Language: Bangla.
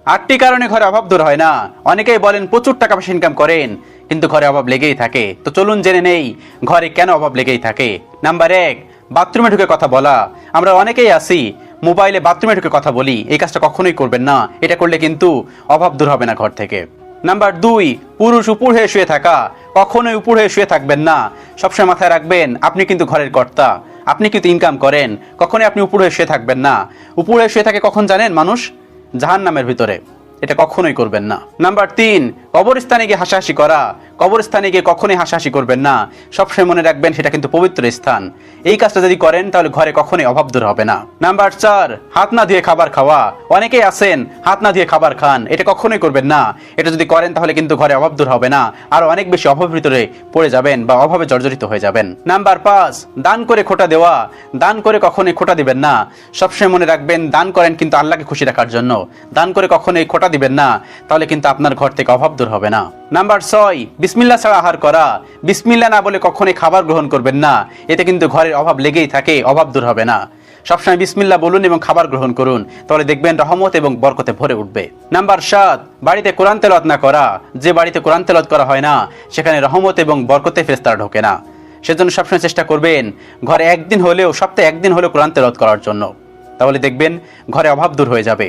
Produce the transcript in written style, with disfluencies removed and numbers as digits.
8টি কারণে ঘরে অভাব দূর হয় না। অনেকেই বলেন প্রচুর টাকা পয়সা ইনকাম করেন, কিন্তু ঘরে অভাব লেগেই থাকে। তো চলুন জেনে নেই ঘরে কেন অভাব লেগেই থাকে। নাম্বার 1, বাথরুমে ঢুকে কথা বলা। আমরা অনেকেই আছি মোবাইলে বাথরুমে ঢুকে কথা বলি। এই কাজটা কখনোই করবেন না, এটা করলে কিন্তু অভাব দূর হবে না ঘর থেকে। নাম্বার 2, পুরুষ উপর হয়ে শুয়ে থাকা। কখনোই উপর হয়ে শুয়ে থাকবেন না। সবসময় মাথায় রাখবেন আপনি কিন্তু ঘরের কর্তা, আপনি কিন্তু ইনকাম করেন। কখনোই আপনি উপর হয়ে শুয়ে থাকবেন না। উপর হয়ে শুয়ে থাকে কখন জানেন মানুষ? জাহান্নামের ভিতরে। এটা কখনোই করবেন না। নাম্বার 3, কবরস্থানে গিয়ে হাসাহাসি করা। কবরস্থানে গিয়ে কখনোই হাসাহাসি করবেন না। সবসময় মনে রাখবেন সেটা কিন্তু পবিত্র স্থান। এই কাজটা যদি করেন তাহলে ঘরে কখনোই অভাব দূর হবে না। নাম্বার 4, হাত না ধুয়ে খাবার খাওয়া। অনেকেই আছেন হাত না ধুয়ে খাবার খান, এটা কখনোই করবেন না। এটা যদি করেন তাহলে কিন্তু ঘরে অভাব দূর হবে না, আর অনেক বেশি অভাবের ভিতরে পড়ে যাবেন বা অভাবে জর্জরিত হয়ে যাবেন। নাম্বার 5, দান করে খোটা দেওয়া। দান করে কখনোই খোটা দিবেন না। সবসময় মনে রাখবেন দান করেন কিন্তু আল্লাহকে খুশি রাখার জন্য। দান করে কখনোই খোটা দিবেন না, তাহলে কিন্তু আপনার ঘর থেকে অভাব দূর হবে না। নাম্বার 6, বিসমিল্লাহ ছাড়া আহার করা। বিসমিল্লাহ না বলে কখনোই খাবার গ্রহণ করবেন না। এতে কিন্তু ঘরের অভাব লেগেই থাকে, অভাব দূর হবে না। সবসময় বিসমিল্লাহ বলুন এবং খাবার গ্রহণ করুন, তাহলে দেখবেন রহমত এবং বরকতে ভরে উঠবে। নাম্বার 7, বাড়িতে কোরআন তেলাওয়াত না করা। যে বাড়িতে কোরআন তেলাওয়াত করা হয় না, সেখানে রহমত এবং বরকতে ফেরেশতারা ঢোকে না। সেজন্য সবসময় চেষ্টা করবেন ঘরে একদিন হলেও, সপ্তাহে একদিন হলেও কোরআন তেলাওয়াত করার জন্য। তাহলে দেখবেন ঘরে অভাব দূর হয়ে যাবে।